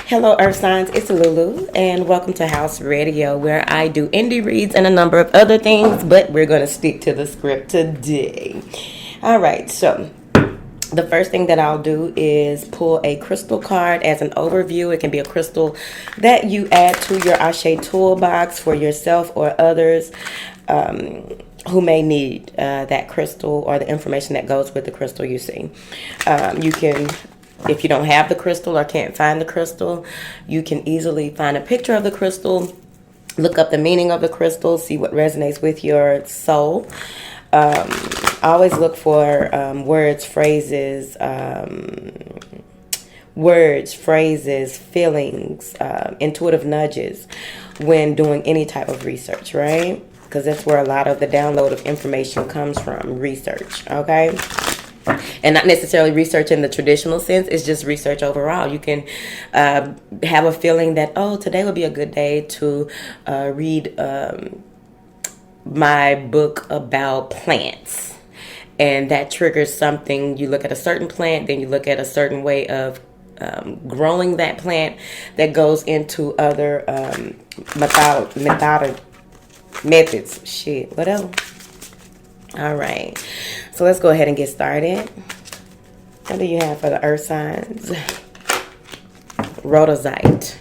Hello, Earth Signs. It's Lulu, and welcome to House Radio, where I do indie reads and a number of other things, but we're going to stick to the script today. All right, so the first thing that I'll do is pull a crystal card as an overview. It can be a crystal that you add to your Ashe toolbox for yourself or others who may need that crystal or the information that goes with the crystal you see. You can, if you don't have the crystal or can't find the crystal, you can easily find a picture of the crystal, look up the meaning of the crystal, see what resonates with your soul. Always look for words, phrases, feelings, intuitive nudges when doing any type of research, right? Because that's where a lot of the download of information comes from, research, okay? And not necessarily research in the traditional sense, it's just research overall. You can have a feeling that, oh, today would be a good day to read my book about plants. And that triggers something. You look at a certain plant, then you look at a certain way of growing that plant that goes into other methods. Shit, whatever. All right. So let's go ahead and get started. What do you have for the earth signs? Rhodizite.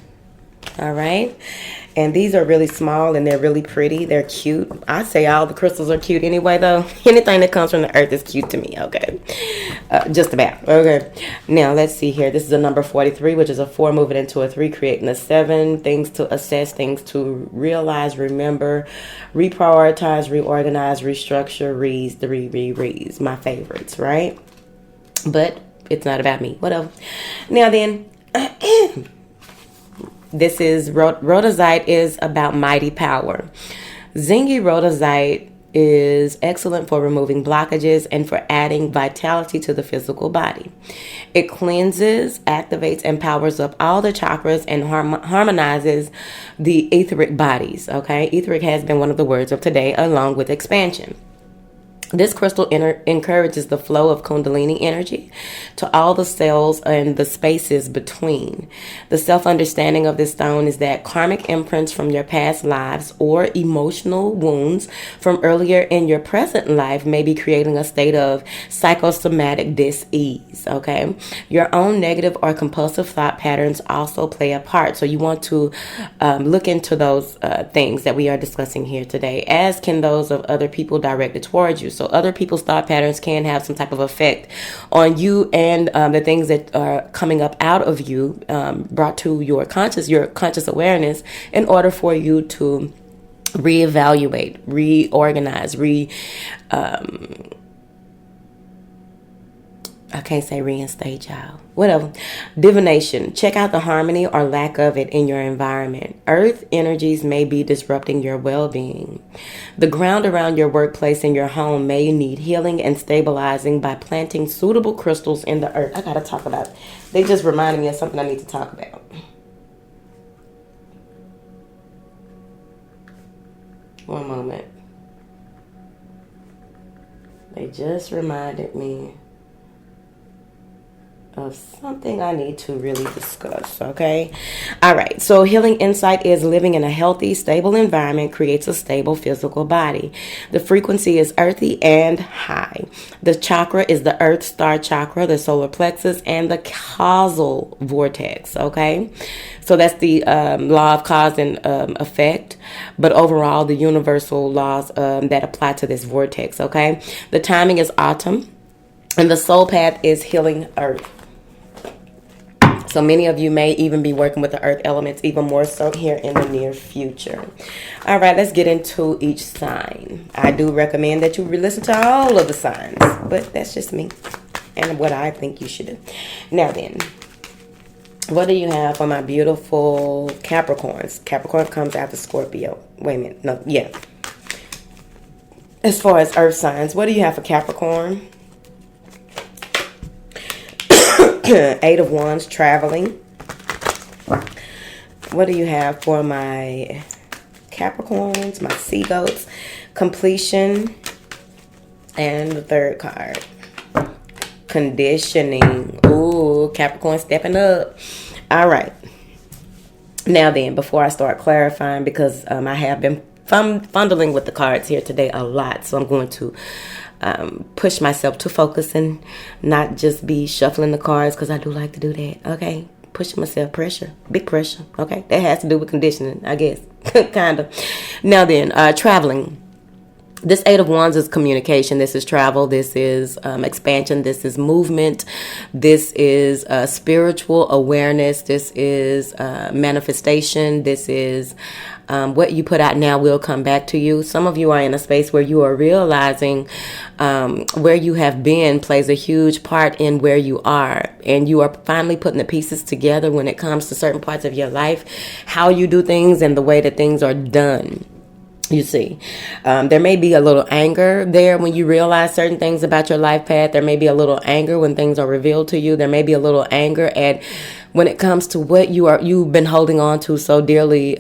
All right. And these are really small and they're really pretty. They're cute. I say all the crystals are cute anyway, though. Anything that comes from the earth is cute to me. Okay. Just about. Okay. Now, let's see here. This is a number 43, which is a 4 moving into a 3, creating a 7. Things to assess, things to realize, remember, reprioritize, reorganize, restructure, re's. My favorites, right? But it's not about me. Whatever. Now then... This is Rhodizite is about mighty power. Zingy Rhodizite is excellent for removing blockages and for adding vitality to the physical body. It cleanses, activates, and powers up all the chakras and harmonizes the etheric bodies. Okay, etheric has been one of the words of today, along with expansion. This crystal encourages the flow of Kundalini energy to all the cells and the spaces between. The self-understanding of this stone is that karmic imprints from your past lives or emotional wounds from earlier in your present life may be creating a state of psychosomatic dis-ease, okay? Your own negative or compulsive thought patterns also play a part. So you want to look into those things that we are discussing here today, as can those of other people directed towards you. So other people's thought patterns can have some type of effect on you and the things that are coming up out of you, brought to your conscious awareness in order for you to reevaluate, reorganize, I can't say reinstate, y'all. Whatever. Divination. Check out the harmony or lack of it in your environment. Earth energies may be disrupting your well-being. The ground around your workplace and your home may need healing and stabilizing by planting suitable crystals in the earth. I gotta talk about it. They just reminded me of something I need to talk about. One moment. They just reminded me of something I need to really discuss, okay? All right, so healing insight is living in a healthy, stable environment creates a stable physical body. The frequency is earthy and high. The chakra is the earth star chakra, the solar plexus, and the causal vortex, okay? So that's the law of cause and effect, but overall the universal laws that apply to this vortex, okay? The timing is autumn, and the soul path is healing earth. So many of you may even be working with the earth elements even more so here in the near future. All right, let's get into each sign. I do recommend that you listen to all of the signs, but that's just me and what I think you should do. Now then, what do you have for my beautiful Capricorns? Capricorn comes after Scorpio. Wait a minute. No, yeah. As far as earth signs, what do you have for Capricorn? 8 of Wands, traveling. What do you have for my Capricorns, my sea goats? Completion. And the third card, conditioning. Ooh, Capricorn stepping up. All right. Now then, before I start clarifying, because I have been fondling with the cards here today a lot, so I'm going to push myself to focus and not just be shuffling the cards, because I do like to do that. Okay, pushing myself, pressure, big pressure. Okay, that has to do with conditioning, I guess. Kind of. Now then, traveling. This Eight of Wands is communication. This is travel. This is expansion. This is movement. This is spiritual awareness. This is manifestation. This is what you put out now will come back to you. Some of you are in a space where you are realizing where you have been plays a huge part in where you are. And you are finally putting the pieces together when it comes to certain parts of your life, how you do things and the way that things are done. You see, there may be a little anger there when you realize certain things about your life path. There may be a little anger when things are revealed to you. There may be a little anger at when it comes to what you've been holding on to so dearly,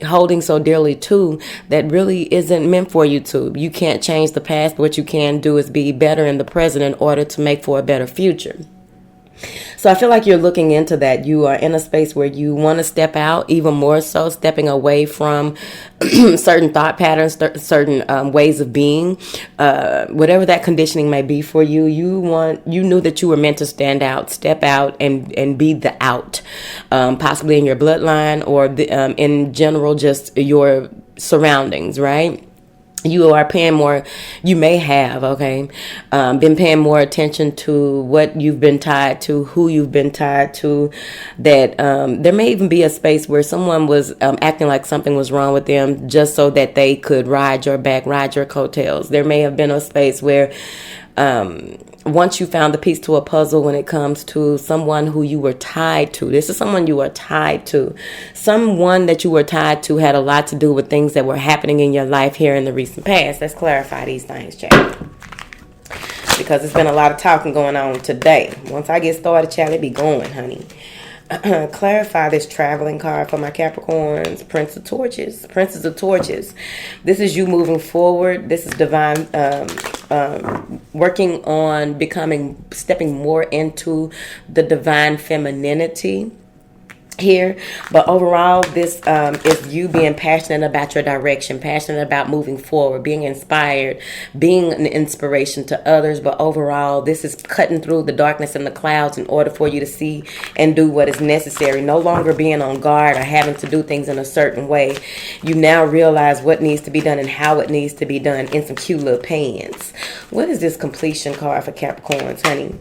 holding so dearly to, that really isn't meant for you to. You can't change the past, but what you can do is be better in the present in order to make for a better future. So I feel like you're looking into that. You are in a space where you want to step out, even more so, stepping away from certain thought patterns, certain ways of being, whatever that conditioning may be for you. You knew that you were meant to stand out, step out, and be the out, possibly in your bloodline or in general, just your surroundings, right? You are paying more, you may have, been paying more attention to what you've been tied to, who you've been tied to, that there may even be a space where someone was acting like something was wrong with them just so that they could ride your back, ride your coattails. There may have been a space where once you found the piece to a puzzle when it comes to someone who you were tied to. This is someone you were tied to. Someone that you were tied to had a lot to do with things that were happening in your life here in the recent past. Let's clarify these things, Jack. Because there's been a lot of talking going on today. Once I get started, child, it be going, honey. Clarify this traveling card for my Capricorns. Prince of Torches. Princess of Torches. This is you moving forward. This is divine, working on stepping more into the divine femininity here. But overall, this is you being passionate about your direction, passionate about moving forward, being inspired, being an inspiration to others. But overall, this is cutting through the darkness and the clouds in order for you to see and do what is necessary. No longer being on guard or having to do things in a certain way. You now realize what needs to be done and how it needs to be done in some cute little pants. What is this completion card for Capricorns, honey?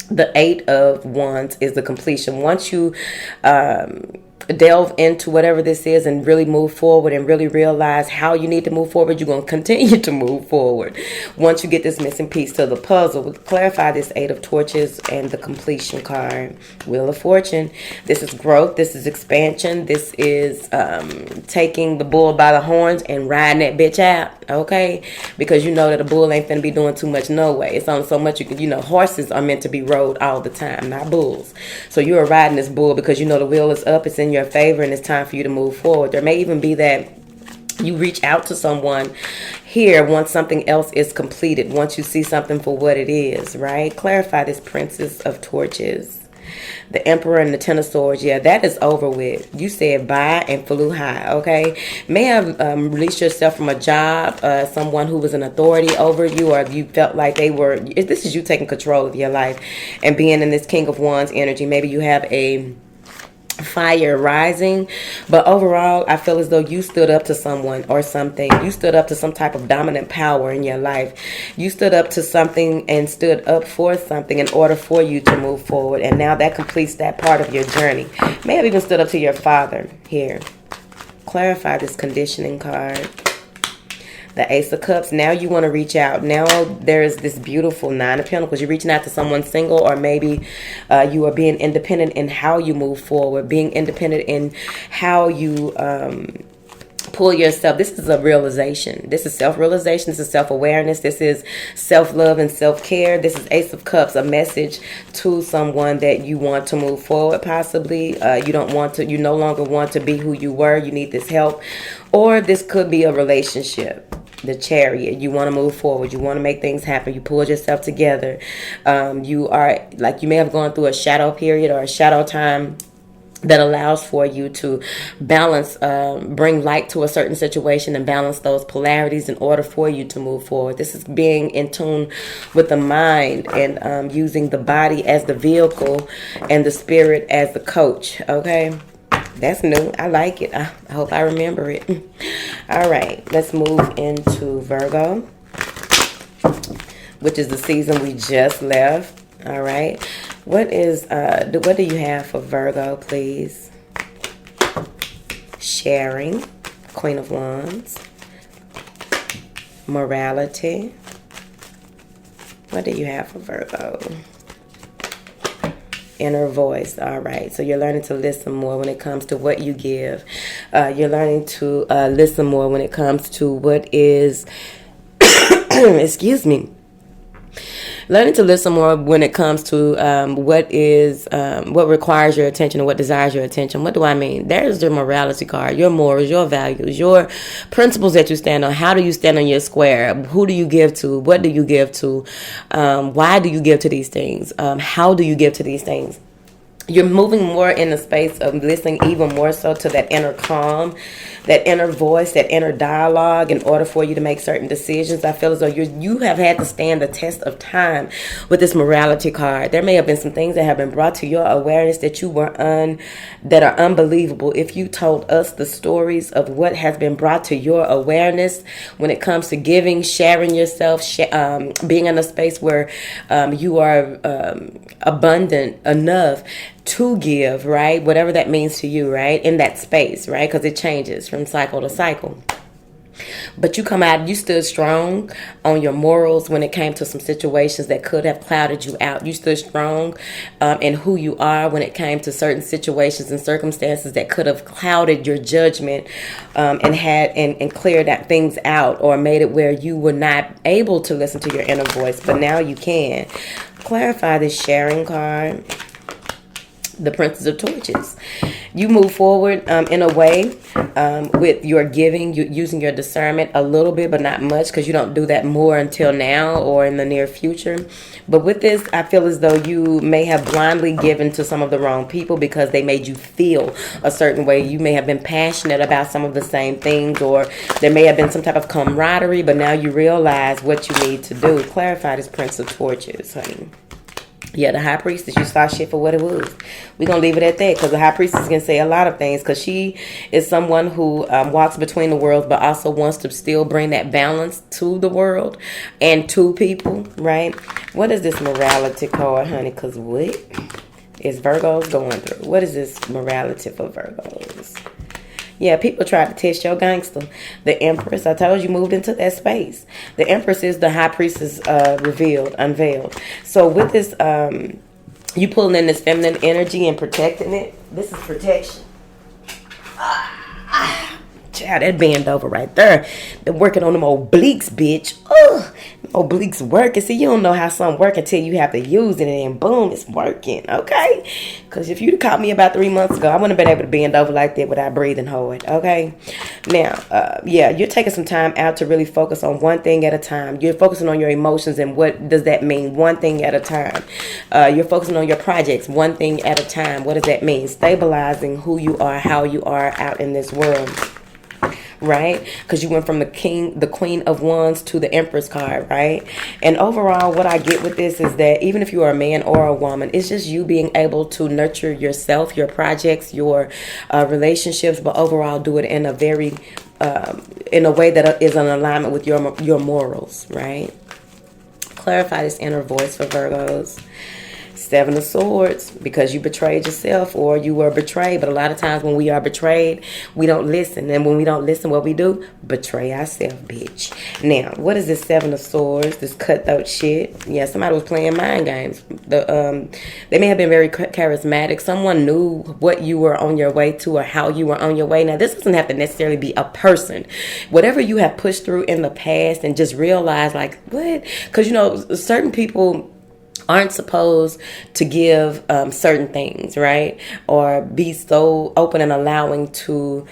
The Eight of Wands is the completion. Once you delve into whatever this is and really move forward and really realize how you need to move forward, you're going to continue to move forward. Once you get this missing piece to the puzzle, we'll clarify this Eight of Torches and the completion card. Wheel of Fortune. This is growth. This is expansion. This is taking the bull by the horns and riding that bitch out. Okay? Because you know that a bull ain't finna be doing too much no way. It's only so much you can, horses are meant to be rode all the time, not bulls. So you are riding this bull because you know the wheel is up, it's in your favor, and it's time for you to move forward. There may even be that you reach out to someone here once something else is completed, once you see something for what it is, right? Clarify this Princess of Torches. The Emperor and the Ten of Swords, yeah, that is over with. You said bye and flew high, okay? May have released yourself from a job, someone who was an authority over you, or you felt like they were, this is you taking control of your life and being in this King of Wands energy. Maybe you have a fire rising, but overall I feel as though you stood up to someone or something. You stood up to some type of dominant power in your life. You stood up to something and stood up for something in order for you to move forward, and now that completes that part of your journey. May have even stood up to your father here. Clarify this conditioning card. The Ace of Cups. Now you want to reach out. Now there is this beautiful Nine of Pentacles. You're reaching out to someone single, or maybe you are being independent in how you move forward, being independent in how you pull yourself. This is a realization. This is self-realization. This is self-awareness. This is self-love and self-care. This is Ace of Cups, a message to someone that you want to move forward, possibly. You no longer want to be who you were. You need this help. Or this could be a relationship. The Chariot. You want to move forward. You want to make things happen. You pulled yourself together. You may have gone through a shadow period or a shadow time that allows for you to balance, bring light to a certain situation and balance those polarities in order for you to move forward. This is being in tune with the mind and using the body as the vehicle and the spirit as the coach. Okay, that's new. I like it. I hope I remember it. All right, let's move into Virgo, which is the season we just left. All right. What do you have for Virgo, please? Sharing, Queen of Wands. Morality. What do you have for Virgo? Inner voice. All right. So you're learning to listen more when it comes to what you give. You're learning to listen more when it comes to what is, excuse me. Learning to listen more when it comes to what requires your attention and what desires your attention. What do I mean? There's your morality card, your morals, your values, your principles that you stand on. How do you stand on your square? Who do you give to? What do you give to? Why do you give to these things? How do you give to these things? You're moving more in the space of listening even more so to that inner calm, that inner voice, that inner dialogue in order for you to make certain decisions. I feel as though you have had to stand the test of time with this morality card. There may have been some things that have been brought to your awareness that that are unbelievable. If you told us the stories of what has been brought to your awareness when it comes to giving, sharing yourself, being in a space where you are abundant enough to give, right? Whatever that means to you, right? In that space, right? Because it changes from cycle to cycle. But you come out, you stood strong on your morals when it came to some situations that could have clouded you out. You stood strong in who you are when it came to certain situations and circumstances that could have clouded your judgment and cleared that things out or made it where you were not able to listen to your inner voice. But now you can. Clarify this sharing card. The Princess of Torches. You move forward in a way with your giving, using your discernment a little bit, but not much, because you don't do that more until now or in the near future. But with this, I feel as though you may have blindly given to some of the wrong people because they made you feel a certain way. You may have been passionate about some of the same things, or there may have been some type of camaraderie, but now you realize what you need to do. Clarify this Prince of Torches, honey. Yeah, the High Priestess, you saw shit for what it was. We're going to leave it at that, because the High Priestess can say a lot of things, because she is someone who walks between the worlds, but also wants to still bring that balance to the world and to people, right? What is this morality card, honey? Because what is Virgos going through? What is this morality for Virgos? Yeah, people tried to test your gangster. The Empress, I told you, moved into that space. The Empress is the High Priestess unveiled. So with this, you pulling in this feminine energy and protecting it. This is protection. Child, that bend over right there. Been working on them obliques, bitch. Ugh, obliques working. See, you don't know how something work until you have to use it, and then boom, it's working. Okay? Because if you'd have caught me about 3 months ago, I wouldn't have been able to bend over like that without breathing hard. Okay? Now, yeah, you're taking some time out to really focus on one thing at a time. You're focusing on your emotions, and what does that mean? One thing at a time. You're focusing on your projects, one thing at a time. What does that mean? Stabilizing who you are, how you are out in this world. Right? Because you went from the Queen of Wands to the Empress card, right? And overall, what I get with this is that even if you are a man or a woman, it's just you being able to nurture yourself, your projects, your relationships, but overall do it in a very, in a way that is in alignment with your morals, right? Clarify this inner voice for Virgos. Seven of Swords, because you betrayed yourself or you were betrayed. But a lot of times when we are betrayed, we don't listen. And when we don't listen, what we do? Betray ourselves, bitch. Now, what is this Seven of Swords? This cutthroat shit? Yeah, somebody was playing mind games. They may have been very charismatic. Someone knew what you were on your way to or how you were on your way. Now, this doesn't have to necessarily be a person. Whatever you have pushed through in the past and just realize, like, what? Because, you know, certain people aren't supposed to give certain things, right? Or be so open and allowing to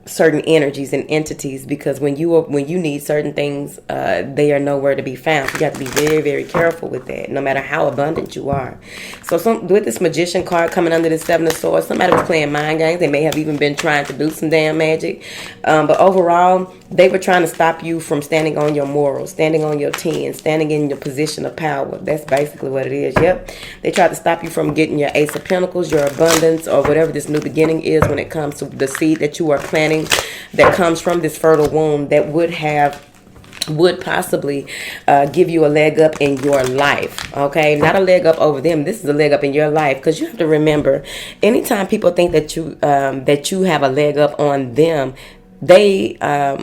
certain energies and entities, because when you need certain things, they are nowhere to be found. So you have to be very, very careful with that, no matter how abundant you are. So with this Magician card coming under the Seven of Swords, somebody was playing mind games. They may have even been trying to do some damn magic, but overall they were trying to stop you from standing on your morals, standing on your 10, standing in your position of power. That's basically what it is. Yep, they tried to stop you from getting your Ace of Pentacles, your abundance, or whatever this new beginning is when it comes to the seed that you are planting, that comes from this fertile womb, that would possibly give you a leg up in your life. Okay, not a leg up over them. This is a leg up in your life, because you have to remember, anytime people think that you have a leg up on them, they are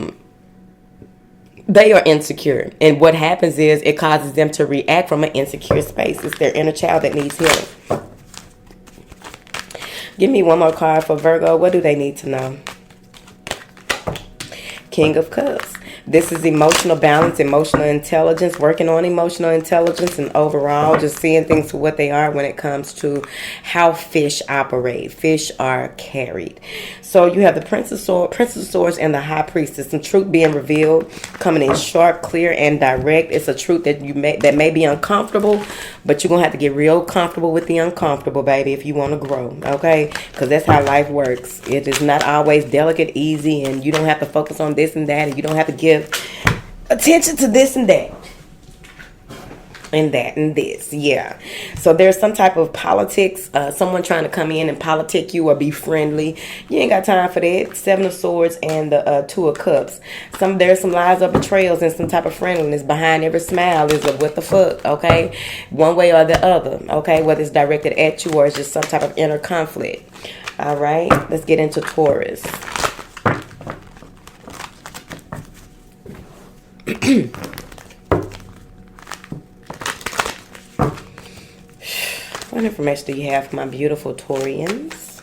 insecure, and what happens is it causes them to react from an insecure space. It's their inner child that needs healing. Give me one more card for Virgo. What do they need to know? King of Cups. This is emotional balance, emotional intelligence, working on emotional intelligence, and overall just seeing things for what they are when it comes to how fish operate. Fish are carried. So you have the Prince of Swords and the High Priestess. Some truth being revealed, coming in sharp, clear, and direct. It's a truth that may be uncomfortable, but you're going to have to get real comfortable with the uncomfortable, baby, if you want to grow, okay? Because that's how life works. It is not always delicate, easy, and you don't have to focus on this and that, and you don't have to give attention to this and that and that and this. Yeah, so there's some type of politics, someone trying to come in and politic you or be friendly. You ain't got time for that. Seven of Swords and the Two of Cups. There's some lies or betrayals and some type of friendliness. Behind every smile is a what the fuck, okay, one way or the other, okay, whether it's directed at you or it's just some type of inner conflict. All right, let's get into Taurus. What information do you have for my beautiful Taurians?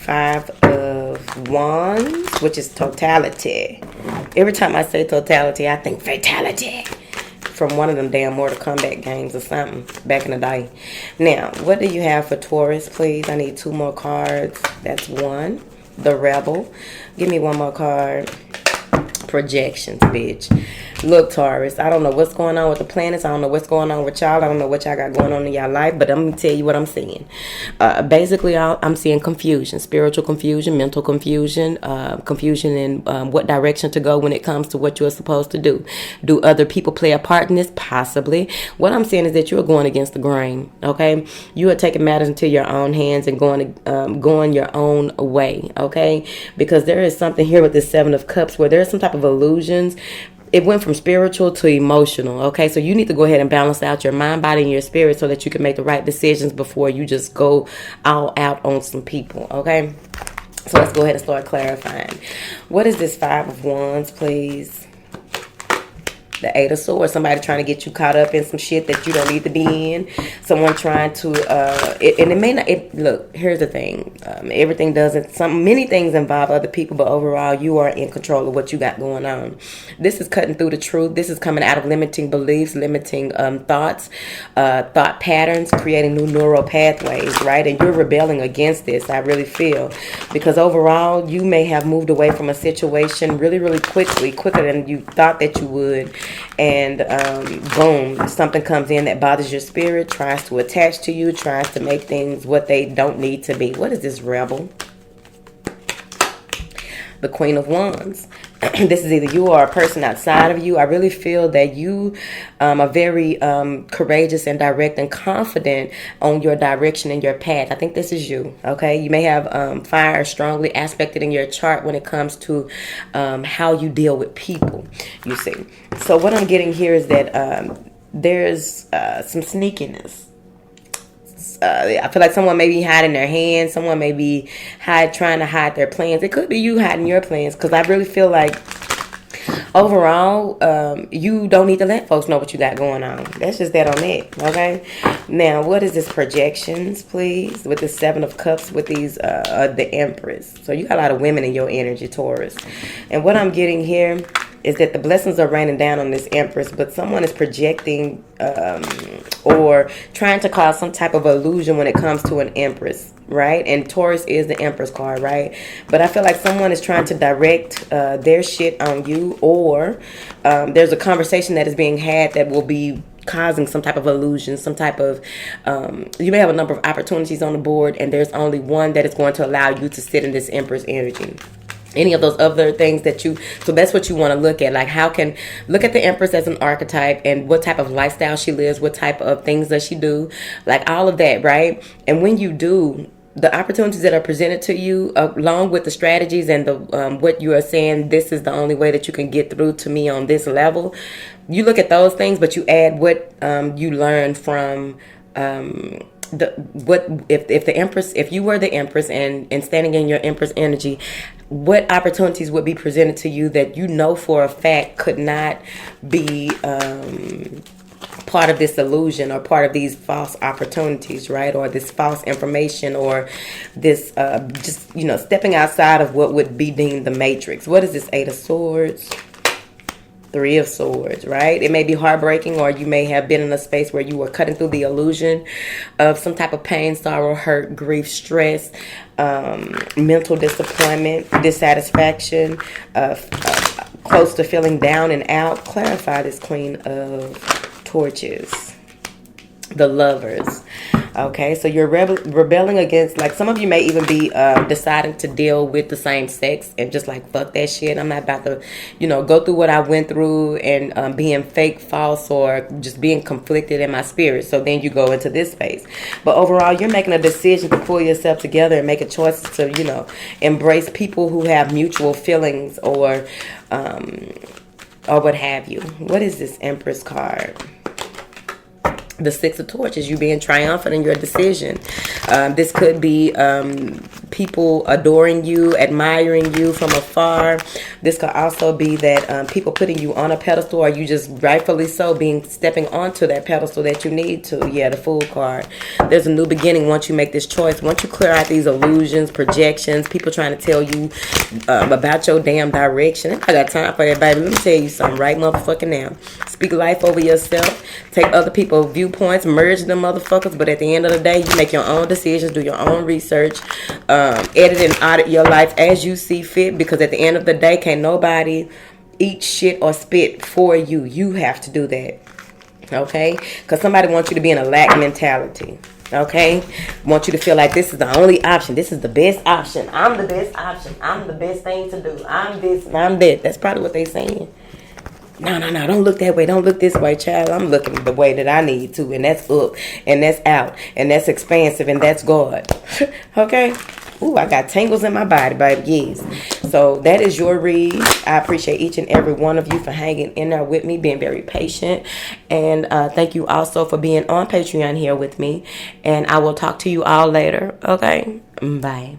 Five of Wands, which is totality. Every time I say totality, I think fatality. From one of them damn Mortal Kombat games or something back in the day. Now, what do you have for Taurus, please? I need two more cards. That's one. The Rebel. Give me one more card. Projections, bitch. Look, Taurus, I don't know what's going on with the planets. I don't know what's going on with y'all. I don't know what y'all got going on in y'all life, but I'm going to tell you what I'm seeing. Basically, I'm seeing confusion, spiritual confusion, mental confusion, confusion in what direction to go when it comes to what you're supposed to do. Do other people play a part in this? Possibly. What I'm saying is that you're going against the grain, okay? You are taking matters into your own hands and going your own way, okay? Because there is something here with the Seven of Cups where there's some type of illusions. It went from spiritual to emotional, okay? So you need to go ahead and balance out your mind, body, and your spirit so that you can make the right decisions before you just go all out on some people, okay? So let's go ahead and start clarifying. What is this Five of Wands, please? The Eight of Swords. Somebody trying to get you caught up in some shit that you don't need to be in. Someone trying to, and it may not, look, here's the thing. Everything doesn't, many things involve other people, but overall, you are in control of what you got going on. This is cutting through the truth. This is coming out of limiting beliefs, limiting thoughts, thought patterns, creating new neural pathways, right? And you're rebelling against this, I really feel. Because overall, you may have moved away from a situation really, really quickly, quicker than you thought that you would. And boom, something comes in that bothers your spirit, tries to attach to you, tries to make things what they don't need to be. What is this Rebel? The Queen of Wands. This is either you or a person outside of you. I really feel that you are very courageous and direct and confident on your direction and your path. I think this is you, okay? You may have fire strongly aspected in your chart when it comes to how you deal with people, you see. So what I'm getting here is that there's some sneakiness. I feel like someone may be hiding their hands. Someone may be trying to hide their plans. It could be you hiding your plans, because I really feel like overall, you don't need to let folks know what you got going on. That's just that on it, okay? Now, what is this projections, please? With the Seven of Cups, with these, the Empress. So you got a lot of women in your energy, Taurus. And what I'm getting here is that the blessings are raining down on this Empress, but someone is projecting or trying to cause some type of illusion when it comes to an Empress, right? And Taurus is the Empress card, right? But I feel like someone is trying to direct their shit on you, or there's a conversation that is being had that will be causing some type of illusion, some type of you may have a number of opportunities on the board, and there's only one that is going to allow you to sit in this Empress energy. Any of those other things that so that's what you want to look at. Like, look at the Empress as an archetype and what type of lifestyle she lives, what type of things does she do, like all of that, right? And when you do, the opportunities that are presented to you, along with the strategies and the what you are saying, this is the only way that you can get through to me on this level. You look at those things, but you add what you learn from if the Empress, if you were the Empress and standing in your Empress energy, what opportunities would be presented to you that you know for a fact could not be part of this illusion or part of these false opportunities, right? Or this false information, or this just, stepping outside of what would be deemed the matrix. What is this? 8 of Swords, 3 of Swords, right? It may be heartbreaking, or you may have been in a space where you were cutting through the illusion of some type of pain, sorrow, hurt, grief, stress, mental disappointment, dissatisfaction, close to feeling down and out. Clarify this, Queen of Torches, the Lovers. Okay, so you're rebelling against, like, some of you may even be deciding to deal with the same sex and just like, fuck that shit. I'm not about to, go through what I went through and being fake, false, or just being conflicted in my spirit. So then you go into this space. But overall, you're making a decision to pull yourself together and make a choice to, embrace people who have mutual feelings or what have you. What is this Empress card? The 6 of Torches, you being triumphant in your decision. This could be people adoring you, admiring you from afar. This could also be that people putting you on a pedestal, or you just rightfully so stepping onto that pedestal that you need to. Yeah, the Fool card. There's a new beginning once you make this choice. Once you clear out these illusions, projections, people trying to tell you about your damn direction. I got time for that, baby. Let me tell you something right motherfucking now. Speak life over yourself. Take other people's viewpoints, merge them motherfuckers, but at the end of the day, you make your own decisions, do your own research, edit and audit your life as you see fit, because at the end of the day, can't nobody eat shit or spit for you. You have to do that, okay? Because somebody wants you to be in a lack mentality, okay? Want you to feel like this is the only option. This is the best option. I'm the best option. I'm the best thing to do. I'm this and I'm that. That's probably what they're saying. No, don't look that way. Don't look this way, child. I'm looking the way that I need to, and that's up, and that's out, and that's expansive, and that's God. Okay? Ooh, I got tangles in my body, baby. Yes. So that is your read. I appreciate each and every one of you for hanging in there with me, being very patient. And thank you also for being on Patreon here with me. And I will talk to you all later. Okay? Bye.